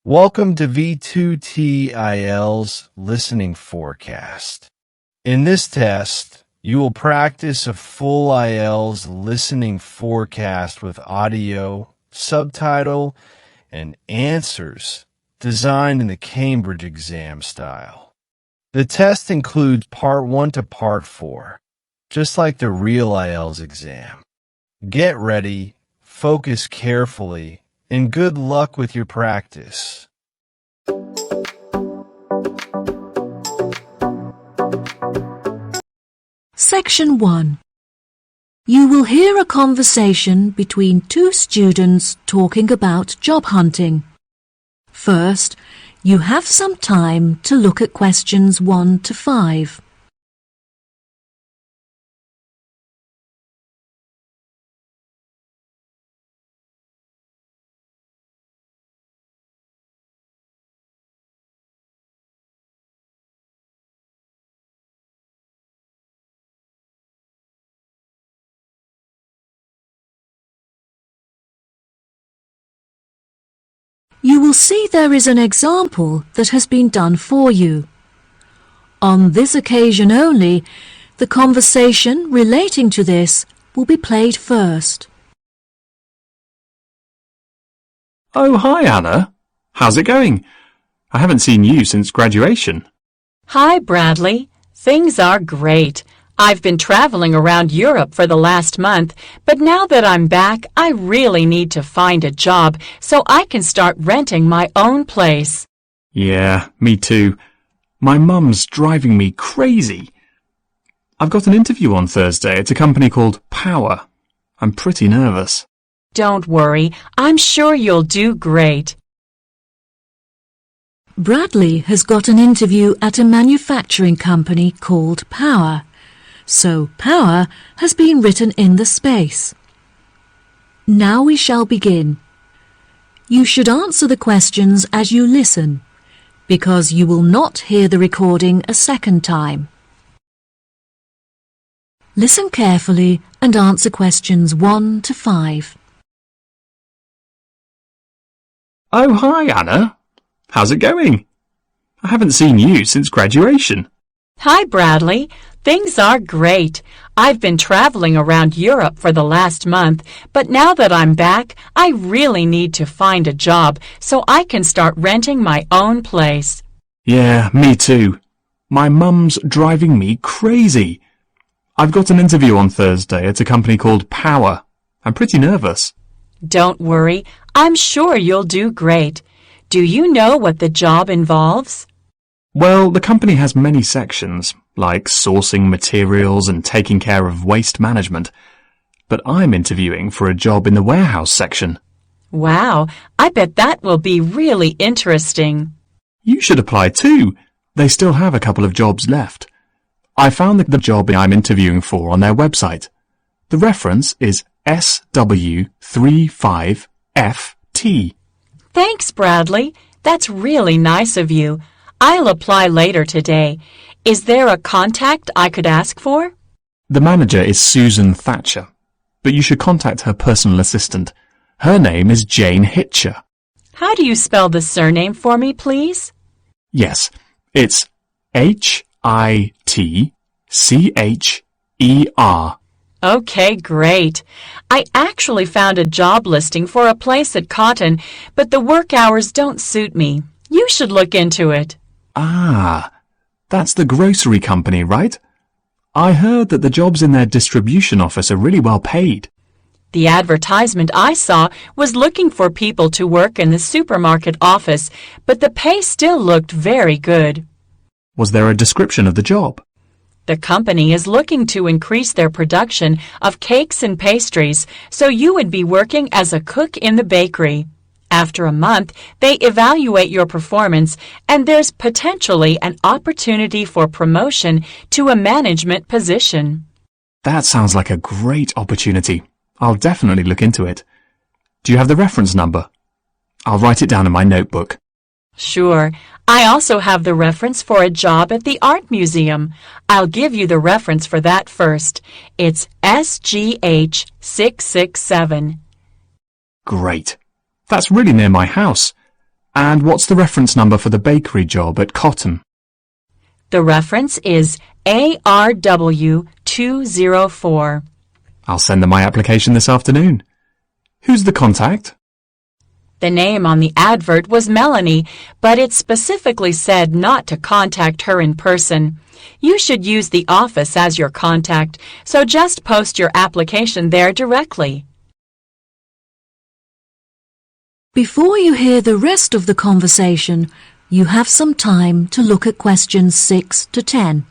Welcome to V2T IELTS Listening Forecast. In this test, you will practice a full IELTS listening forecast with audio, subtitle, and answers designed in the Cambridge exam style. The test includes Part 1 to Part 4, just like the real IELTS exam. Get ready, focus carefully, and good luck with your practice. Section 1. You will hear a conversation between two students talking about job hunting. First, you have some time to look at questions 1 to 5. You will see there is an example that has been done for you. On this occasion only, the conversation relating to this will be played first. Oh, hi, Anna. How's it going? I haven't seen you since graduation. Hi, Bradley. Things are great. I've been traveling around Europe for the last month, but now that I'm back, I really need to find a job so I can start renting my own place. Yeah, me too. My mum's driving me crazy. I've got an interview on Thursday at a company called Power. I'm pretty nervous. Don't worry, I'm sure you'll do great. Bradley has got an interview at a manufacturing company called Power. So Power has been written in the space. Now we shall begin. You should answer the questions as you listen, because you will not hear the recording a second time. Listen carefully and answer questions 1 to 5. Oh, hi, Anna. How's it going? I haven't seen you since graduation. Hi, Bradley. Things are great. I've been traveling around Europe for the last month, but now that I'm back, I really need to find a job so I can start renting my own place. Yeah, me too. My mum's driving me crazy. I've got an interview on Thursday at a company called Power. I'm pretty nervous. Don't worry, I'm sure you'll do great. Do you know what the job involves? Well, the company has many sections, like sourcing materials and taking care of waste management. But I'm interviewing for a job in the warehouse section. Wow, I bet that will be really interesting. You should apply too. They still have a couple of jobs left. I found the job I'm interviewing for on their website. The reference is SW35FT. Thanks, Bradley. That's really nice of you. I'll apply later today. Is there a contact I could ask for? The manager is Susan Thatcher, but you should contact her personal assistant. Her name is Jane Hitcher. How do you spell the surname for me, please? Yes, it's Hitcher. Okay, great. I actually found a job listing for a place at Cotton, but the work hours don't suit me. You should look into it. Ah, that's the grocery company, right? I heard that the jobs in their distribution office are really well paid. The advertisement I saw was looking for people to work in the supermarket office, but the pay still looked very good. Was there a description of the job? The company is looking to increase their production of cakes and pastries, so you would be working as a cook in the bakery. After a month, they evaluate your performance, and there's potentially an opportunity for promotion to a management position. That sounds like a great opportunity. I'll definitely look into it. Do you have the reference number? I'll write it down in my notebook. Sure. I also have the reference for a job at the art museum. I'll give you the reference for that first. It's SGH667. Great. That's really near my house. And what's the reference number for the bakery job at Cotton? The reference is ARW204. I'll send them my application this afternoon. Who's the contact? The name on the advert was Melanie, but it specifically said not to contact her in person. You should use the office as your contact, so just post your application there directly. Before you hear the rest of the conversation, you have some time to look at questions 6 to 10.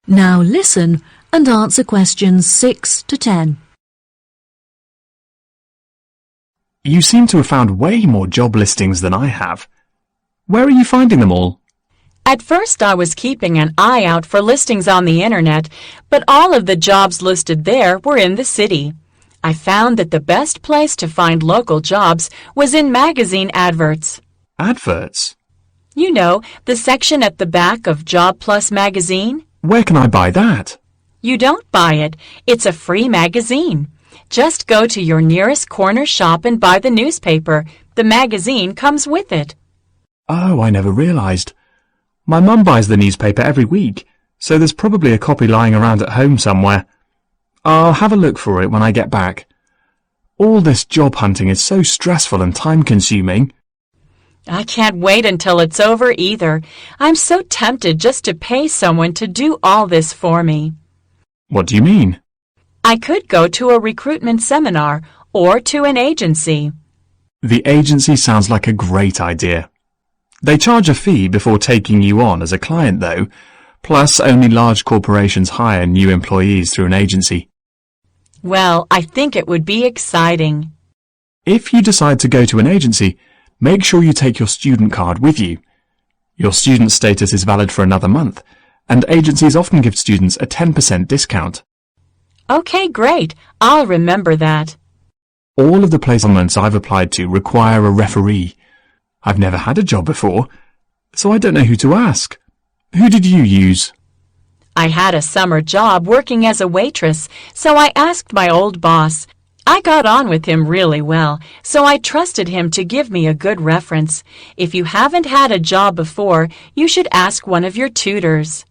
Now listen and answer questions 6 to 10. You seem to have found way more job listings than I have. Where are you finding them all? At first I was keeping an eye out for listings on the internet, but all of the jobs listed there were in the city. I found that the best place to find local jobs was in magazine adverts. Adverts? You know, the section at the back of Job Plus magazine? Where can I buy that? You don't buy it. It's a free magazine. Just go to your nearest corner shop and buy the newspaper. The magazine comes with it. Oh, I never realized. My mum buys the newspaper every week, so there's probably a copy lying around at home somewhere. I'll have a look for it when I get back. All this job hunting is so stressful and time-consuming. I can't wait until it's over either. I'm so tempted just to pay someone to do all this for me. What do you mean? I could go to a recruitment seminar or to an agency. The agency sounds like a great idea. They charge a fee before taking you on as a client, though, plus only large corporations hire new employees through an agency. Well, I think it would be exciting. If you decide to go to an agency, make sure you take your student card with you. Your student status is valid for another month, and agencies often give students a 10% discount. Okay, great. I'll remember that. All of the placements I've applied to require a referee. I've never had a job before, so I don't know who to ask. Who did you use? I had a summer job working as a waitress, so I asked my old boss. I got on with him really well, so I trusted him to give me a good reference. If you haven't had a job before, you should ask one of your tutors.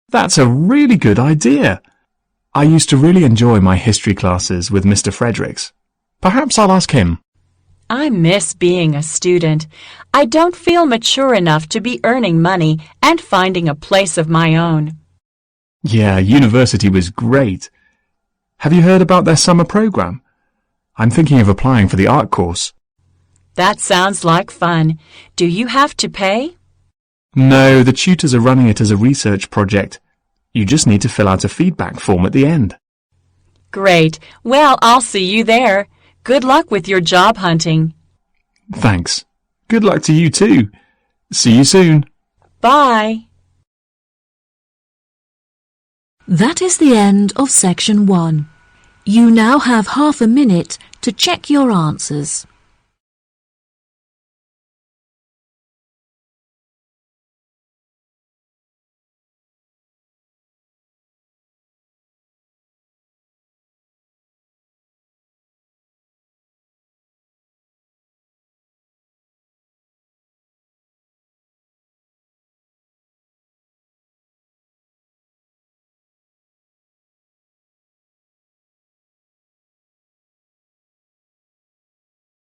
That's a really good idea. I used to really enjoy my history classes with Mr. Fredericks. Perhaps I'll ask him. I miss being a student. I don't feel mature enough to be earning money and finding a place of my own. Yeah, university was great. Have you heard about their summer program? I'm thinking of applying for the art course. That sounds like fun. Do you have to pay? No, the tutors are running it as a research project. You just need to fill out a feedback form at the end. Great. Well, I'll see you there. Good luck with your job hunting. Thanks. Good luck to you too. See you soon. Bye. That is the end of section 1. You now have half a minute to check your answers.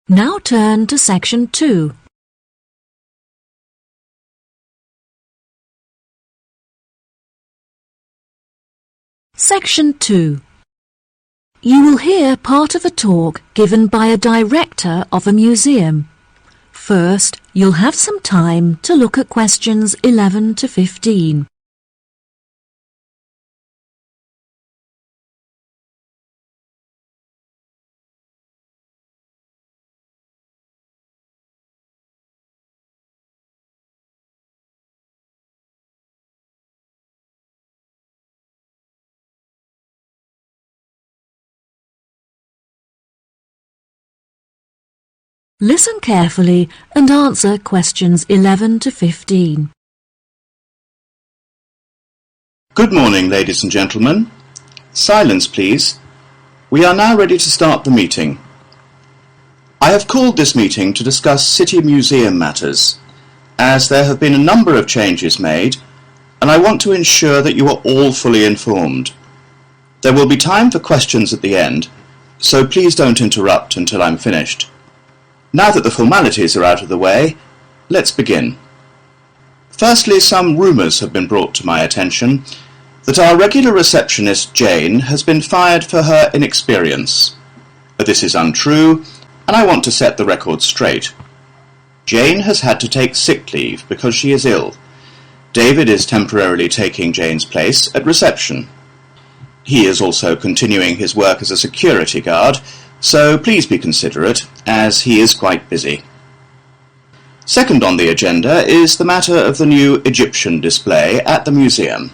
Now turn to section 2. Section 2. You will hear part of a talk given by a director of a museum. First, you'll have some time to look at questions 11 to 15. listen carefully and answer questions 11 to 15. Good morning, ladies and gentlemen. Silence, please. We are now ready to start the meeting. I have called this meeting to discuss City Museum matters, as there have been a number of changes made, and I want to ensure that you are all fully informed. There will be time for questions at the end, so please don't interrupt until I'm finished. Now that the formalities are out of the way, let's begin. Firstly, some rumours have been brought to my attention that our regular receptionist, Jane, has been fired for her inexperience. But this is untrue, and I want to set the record straight. Jane has had to take sick leave because she is ill. David is temporarily taking Jane's place at reception. He is also continuing his work as a security guard, so please be considerate, as he is quite busy. Second on the agenda is the matter of the new Egyptian display at the museum.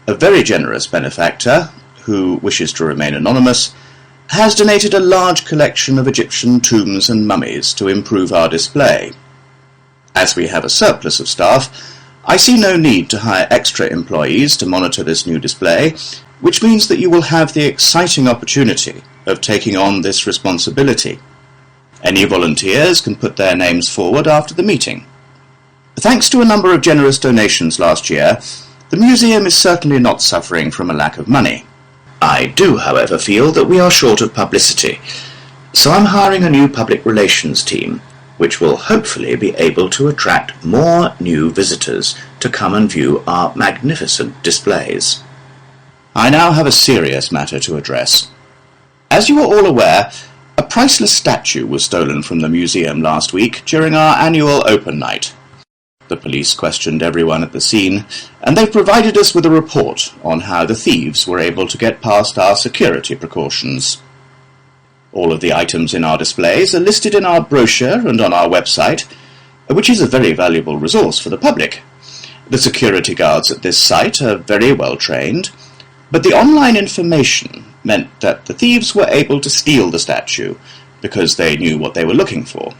A very generous benefactor, who wishes to remain anonymous, has donated a large collection of Egyptian tombs and mummies to improve our display. As we have a surplus of staff, I see no need to hire extra employees to monitor this new display, which means that you will have the exciting opportunity of taking on this responsibility. Any volunteers can put their names forward after the meeting. Thanks to a number of generous donations last year, the museum is certainly not suffering from a lack of money. I do, however, feel that we are short of publicity, so I'm hiring a new public relations team, which will hopefully be able to attract more new visitors to come and view our magnificent displays. I now have a serious matter to address. As you are all aware, a priceless statue was stolen from the museum last week during our annual open night. The police questioned everyone at the scene, and they provided us with a report on how the thieves were able to get past our security precautions. All of the items in our displays are listed in our brochure and on our website, which is a very valuable resource for the public. The security guards at this site are very well trained, but the online information meant that the thieves were able to steal the statue because they knew what they were looking for.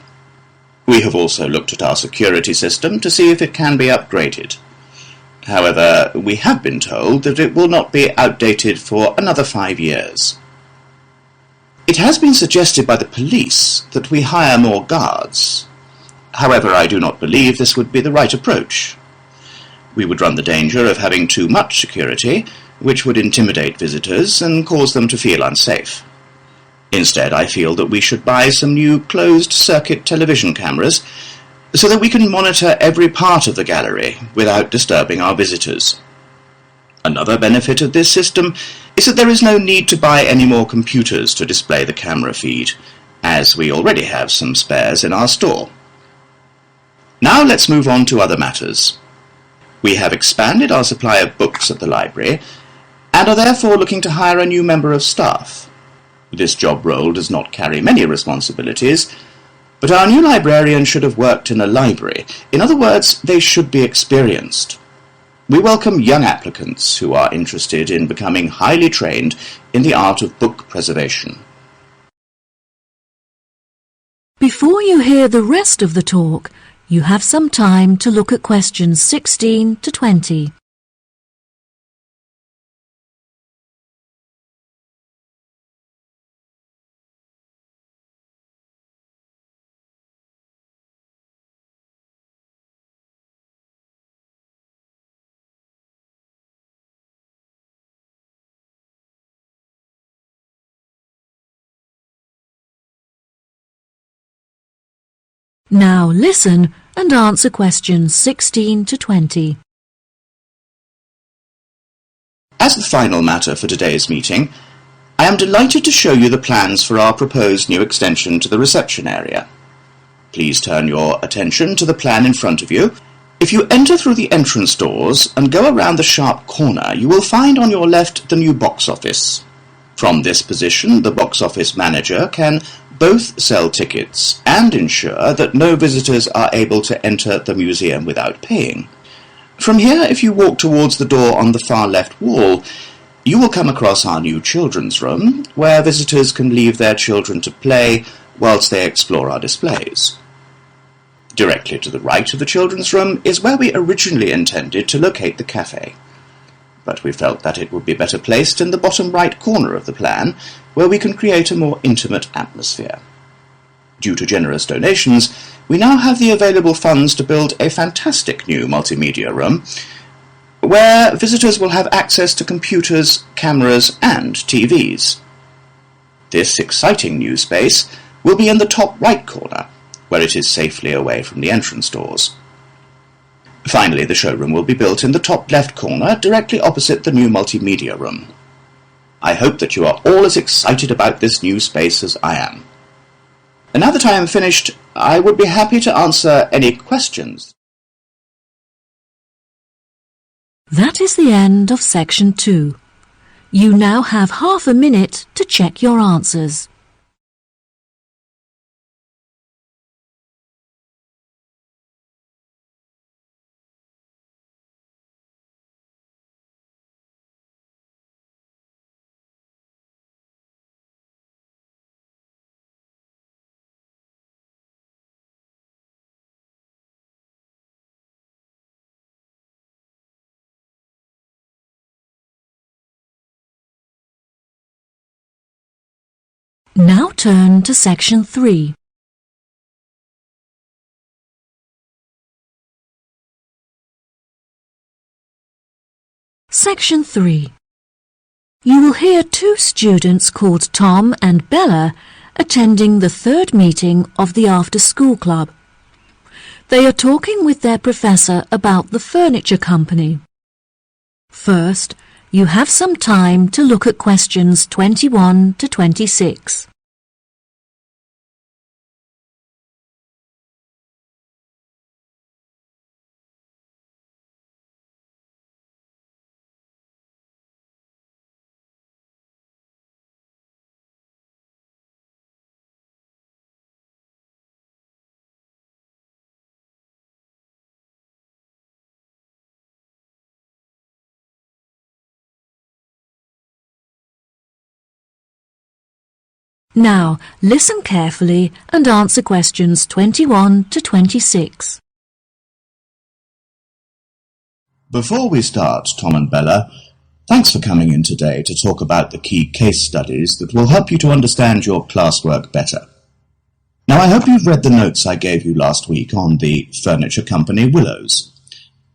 We have also looked at our security system to see if it can be upgraded. However, we have been told that it will not be outdated for another 5 years. It has been suggested by the police that we hire more guards. However, I do not believe this would be the right approach. We would run the danger of having too much security, which would intimidate visitors and cause them to feel unsafe. Instead, I feel that we should buy some new closed-circuit television cameras so that we can monitor every part of the gallery without disturbing our visitors. Another benefit of this system is that there is no need to buy any more computers to display the camera feed, as we already have some spares in our store. Now let's move on to other matters. We have expanded our supply of books at the library and are therefore looking to hire a new member of staff. This job role does not carry many responsibilities, but our new librarian should have worked in a library. In other words, they should be experienced. We welcome young applicants who are interested in becoming highly trained in the art of book preservation. Before you hear the rest of the talk, you have some time to look at questions 16 to 20. Now listen and answer questions 16 to 20. As the final matter for today's meeting, I am delighted to show you the plans for our proposed new extension to the reception area. Please turn your attention to the plan in front of you. If you enter through the entrance doors and go around the sharp corner, you will find on your left the new box office. From this position, the box office manager can both sell tickets and ensure that no visitors are able to enter the museum without paying. From here, if you walk towards the door on the far left wall, you will come across our new children's room, where visitors can leave their children to play whilst they explore our displays. Directly to the right of the children's room is where we originally intended to locate the cafe, but we felt that it would be better placed in the bottom right corner of the plan, where we can create a more intimate atmosphere. Due to generous donations, we now have the available funds to build a fantastic new multimedia room, where visitors will have access to computers, cameras, and TVs. This exciting new space will be in the top right corner, where it is safely away from the entrance doors. Finally, the showroom will be built in the top left corner, directly opposite the new multimedia room. I hope that you are all as excited about this new space as I am. And now that I am finished, I would be happy to answer any questions. That is the end of section 2. You now have half a minute to check your answers. Now turn to section 3. Section 3. You will hear two students called Tom and Bella attending the third meeting of the after-school club. They are talking with their professor about the furniture company. First, you have some time to look at questions 21 to 26. Now, listen carefully and answer questions 21 to 26. Before we start, Tom and Bella, thanks for coming in today to talk about the key case studies that will help you to understand your classwork better. Now, I hope you've read the notes I gave you last week on the furniture company Willows,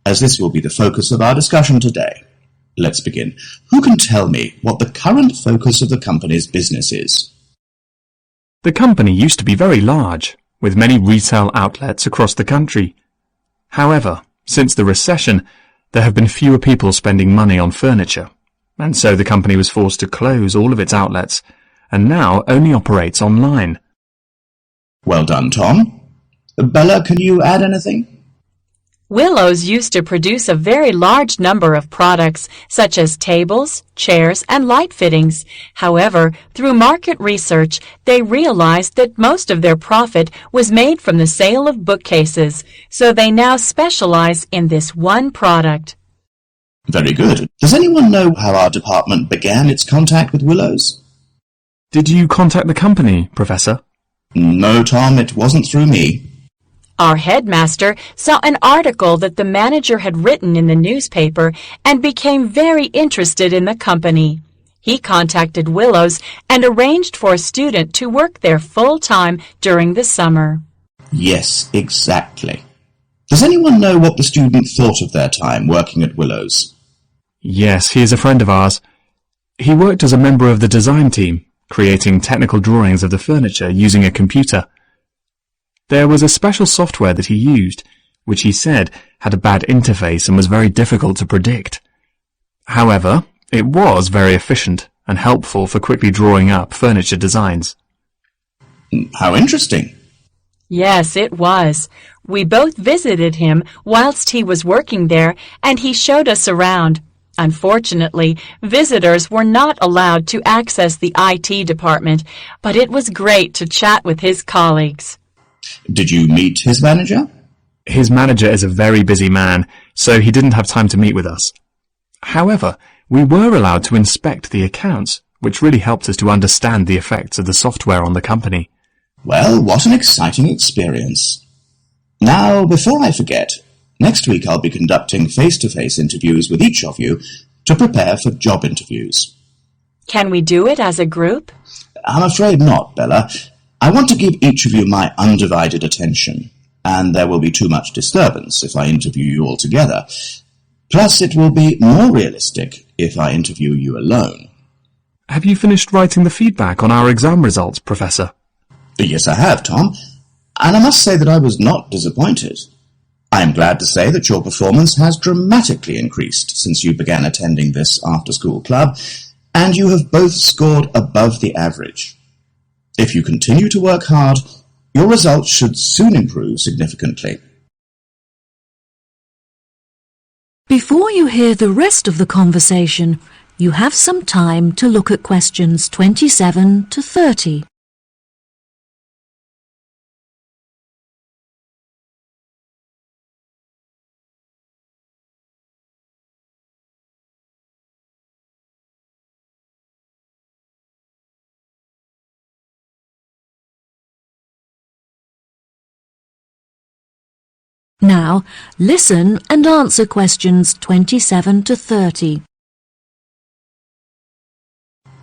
as this will be the focus of our discussion today. Let's begin. Who can tell me what the current focus of the company's business is? The company used to be very large, with many retail outlets across the country. However, since the recession, there have been fewer people spending money on furniture, and so the company was forced to close all of its outlets, and now only operates online. Well done, Tom. Bella, can you add anything? Willows used to produce a very large number of products, such as tables, chairs, and light fittings. However, through market research, they realized that most of their profit was made from the sale of bookcases, so they now specialize in this one product. Very good. Does anyone know how our department began its contact with Willows? Did you contact the company, Professor? No, Tom, it wasn't through me. Our headmaster saw an article that the manager had written in the newspaper and became very interested in the company. He contacted Willows and arranged for a student to work there full-time during the summer. Yes, exactly. Does anyone know what the student thought of their time working at Willows? Yes, he is a friend of ours. He worked as a member of the design team, creating technical drawings of the furniture using a computer. There was a special software that he used, which he said had a bad interface and was very difficult to predict. However, it was very efficient and helpful for quickly drawing up furniture designs. How interesting. Yes, it was. We both visited him whilst he was working there, and he showed us around. Unfortunately, visitors were not allowed to access the IT department, but it was great to chat with his colleagues. Did you meet his manager? His manager is a very busy man, so he didn't have time to meet with us. However, we were allowed to inspect the accounts, which really helped us to understand the effects of the software on the company. Well, what an exciting experience. Now, before I forget, next week I'll be conducting face-to-face interviews with each of you to prepare for job interviews. Can we do it as a group? I'm afraid not, Bella. I want to give each of you my undivided attention, and there will be too much disturbance if I interview you all together. Plus, it will be more realistic if I interview you alone. Have you finished writing the feedback on our exam results, Professor? Yes, I have, Tom, and I must say that I was not disappointed. I am glad to say that your performance has dramatically increased since you began attending this after-school club, and you have both scored above the average. If you continue to work hard, your results should soon improve significantly. Before you hear the rest of the conversation, you have some time to look at questions 27 to 30. Now, listen and answer questions 27 to 30.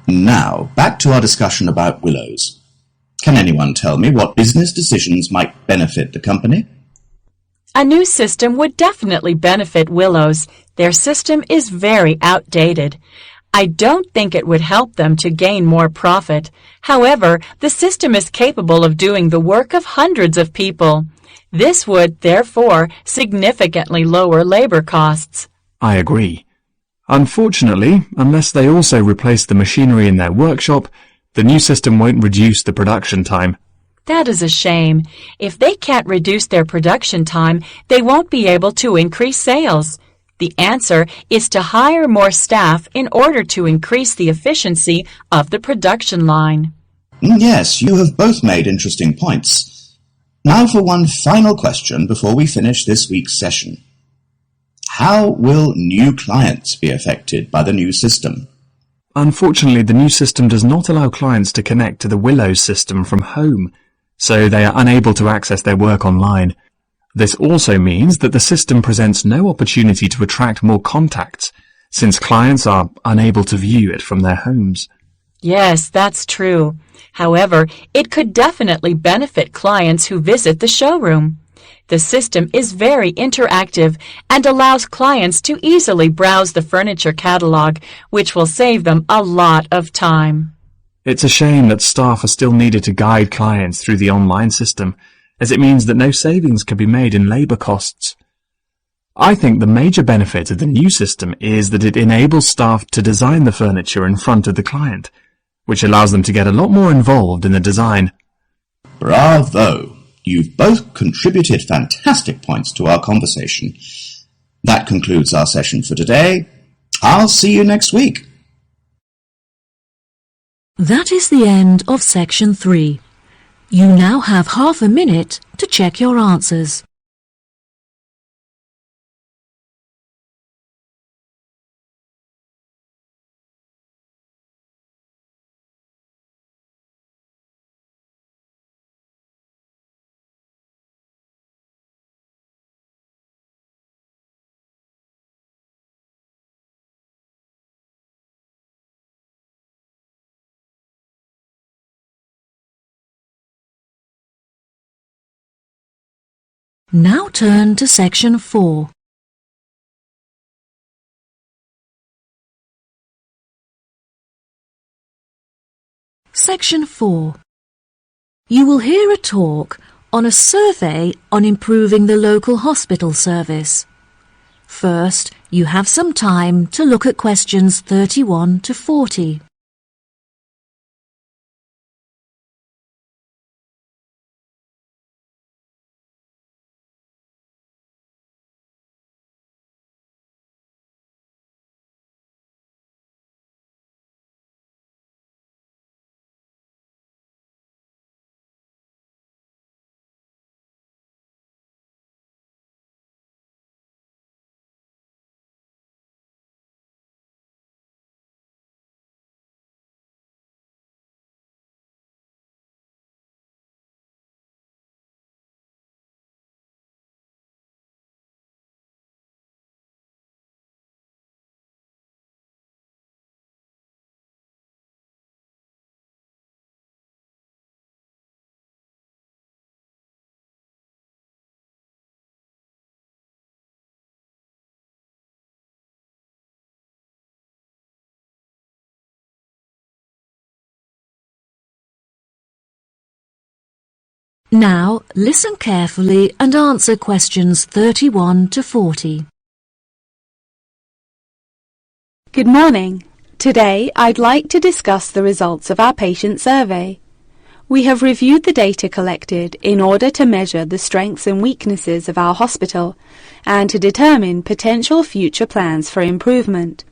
Now, back to our discussion about willows. Can anyone tell me what business decisions might benefit the company? A new system would definitely benefit Willows. Their system is very outdated. I don't think it would help them to gain more profit. However, the system is capable of doing the work of hundreds of people. This would, therefore, significantly lower labor costs. I agree. Unfortunately, unless they also replace the machinery in their workshop, the new system won't reduce the production time. That is a shame. If they can't reduce their production time, they won't be able to increase sales. The answer is to hire more staff in order to increase the efficiency of the production line. Yes, you have both made interesting points. Now for one final question before we finish this week's session. How will new clients be affected by the new system? Unfortunately, the new system does not allow clients to connect to the Willows system from home, so they are unable to access their work online. This also means that the system presents no opportunity to attract more contacts, since clients are unable to view it from their homes. Yes, that's true. However, it could definitely benefit clients who visit the showroom. The system is very interactive and allows clients to easily browse the furniture catalog, which will save them a lot of time. It's a shame that staff are still needed to guide clients through the online system, as it means that no savings can be made in labor costs. I think the major benefit of the new system is that it enables staff to design the furniture in front of the client, which allows them to get a lot more involved in the design. Bravo! You've both contributed fantastic points to our conversation. That concludes our session for today. I'll see you next week. That is the end of section 3. You now have half a minute to check your answers. Now turn to section 4. Section 4. You will hear a talk on a survey on improving the local hospital service. First, you have some time to look at questions 31 to 40. Now listen carefully and answer questions 31 to 40. Good morning. Today I'd like to discuss the results of our patient survey. We have reviewed the data collected in order to measure the strengths and weaknesses of our hospital and to determine potential future plans for improvement.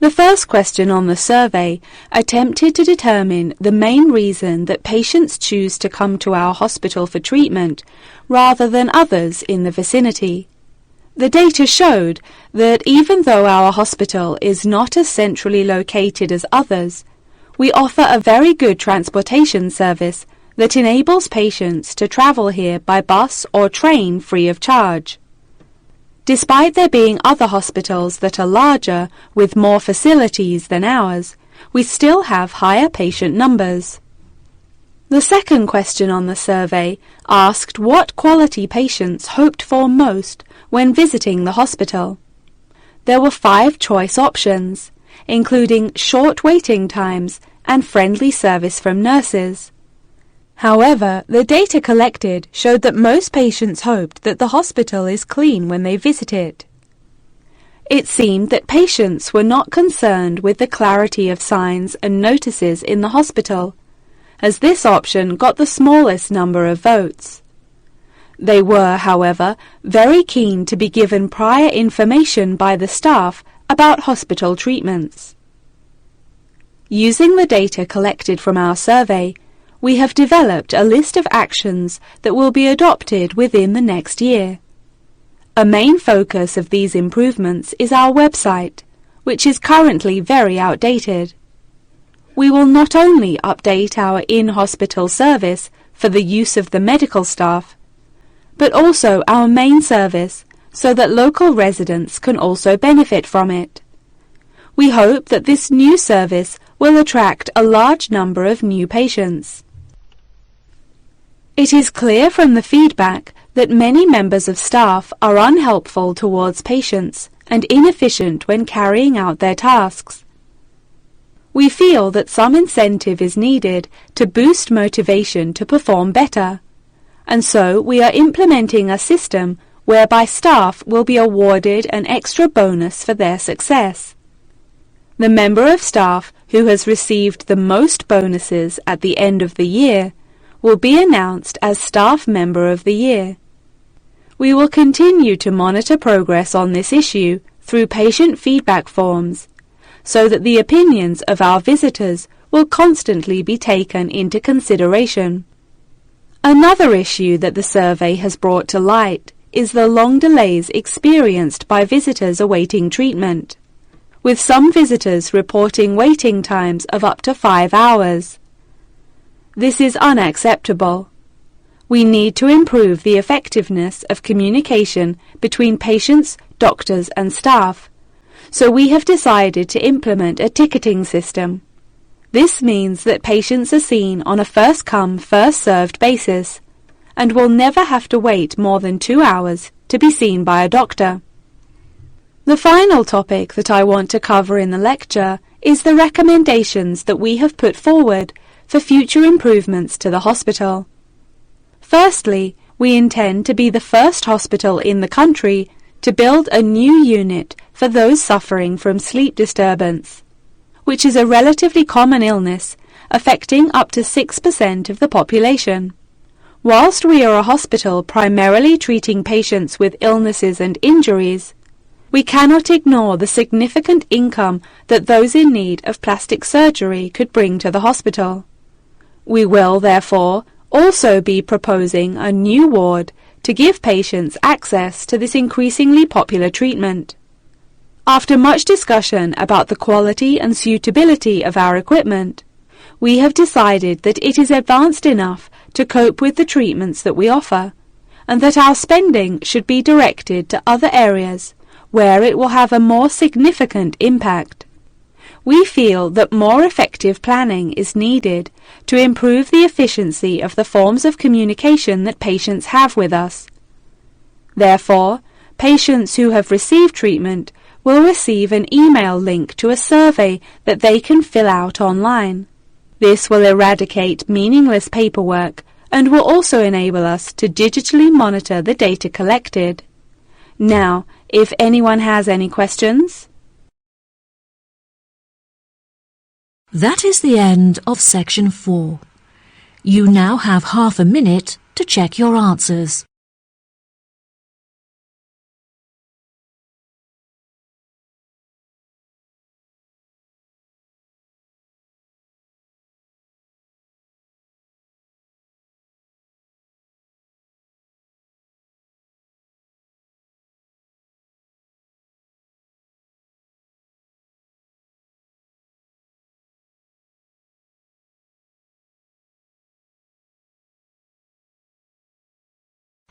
The first question on the survey attempted to determine the main reason that patients choose to come to our hospital for treatment rather than others in the vicinity. The data showed that even though our hospital is not as centrally located as others, we offer a very good transportation service that enables patients to travel here by bus or train free of charge. Despite there being other hospitals that are larger with more facilities than ours, we still have higher patient numbers. The second question on the survey asked what quality patients hoped for most when visiting the hospital. There were 5 choice options, including short waiting times and friendly service from nurses. However, the data collected showed that most patients hoped that the hospital is clean when they visit it. It seemed that patients were not concerned with the clarity of signs and notices in the hospital, as this option got the smallest number of votes. They were, however, very keen to be given prior information by the staff about hospital treatments. Using the data collected from our survey, we have developed a list of actions that will be adopted within the next year. A main focus of these improvements is our website, which is currently very outdated. We will not only update our in-hospital service for the use of the medical staff, but also our main service so that local residents can also benefit from it. We hope that this new service will attract a large number of new patients. It is clear from the feedback that many members of staff are unhelpful towards patients and inefficient when carrying out their tasks. We feel that some incentive is needed to boost motivation to perform better, and so we are implementing a system whereby staff will be awarded an extra bonus for their success. The member of staff who has received the most bonuses at the end of the year will be announced as Staff Member of the Year. We will continue to monitor progress on this issue through patient feedback forms, so that the opinions of our visitors will constantly be taken into consideration. Another issue that the survey has brought to light is the long delays experienced by visitors awaiting treatment, with some visitors reporting waiting times of up to 5 hours. This is unacceptable. We need to improve the effectiveness of communication between patients, doctors and staff, so we have decided to implement a ticketing system. This means that patients are seen on a first-come, first-served basis and will never have to wait more than 2 hours to be seen by a doctor. The final topic that I want to cover in the lecture is the recommendations that we have put forward for future improvements to the hospital. Firstly, we intend to be the first hospital in the country to build a new unit for those suffering from sleep disturbance, which is a relatively common illness affecting up to 6% of the population. Whilst we are a hospital primarily treating patients with illnesses and injuries, we cannot ignore the significant income that those in need of plastic surgery could bring to the hospital. We will, therefore, also be proposing a new ward to give patients access to this increasingly popular treatment. After much discussion about the quality and suitability of our equipment, we have decided that it is advanced enough to cope with the treatments that we offer, and that our spending should be directed to other areas where it will have a more significant impact. We feel that more effective planning is needed to improve the efficiency of the forms of communication that patients have with us. Therefore, patients who have received treatment will receive an email link to a survey that they can fill out online. This will eradicate meaningless paperwork and will also enable us to digitally monitor the data collected. Now, if anyone has any questions. That is the end of section 4. You now have half a minute to check your answers.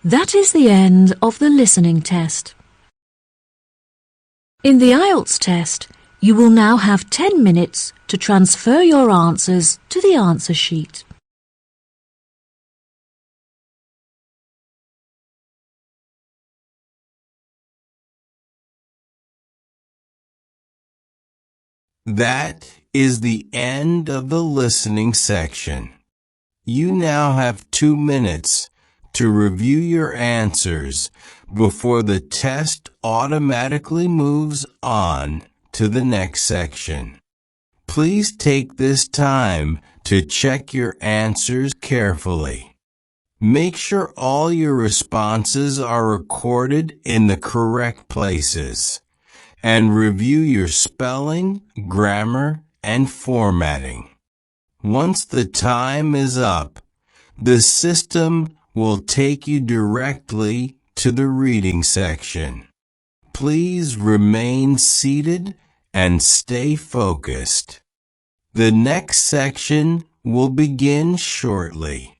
That is the end of the listening test. In the IELTS test, you will now have 10 minutes to transfer your answers to the answer sheet. That is the end of the listening section. You now have 2 minutes to review your answers before the test automatically moves on to the next section. Please take this time to check your answers carefully. Make sure all your responses are recorded in the correct places, and review your spelling, grammar, and formatting. Once the time is up, the system will take you directly to the reading section. Please remain seated and stay focused. The next section will begin shortly.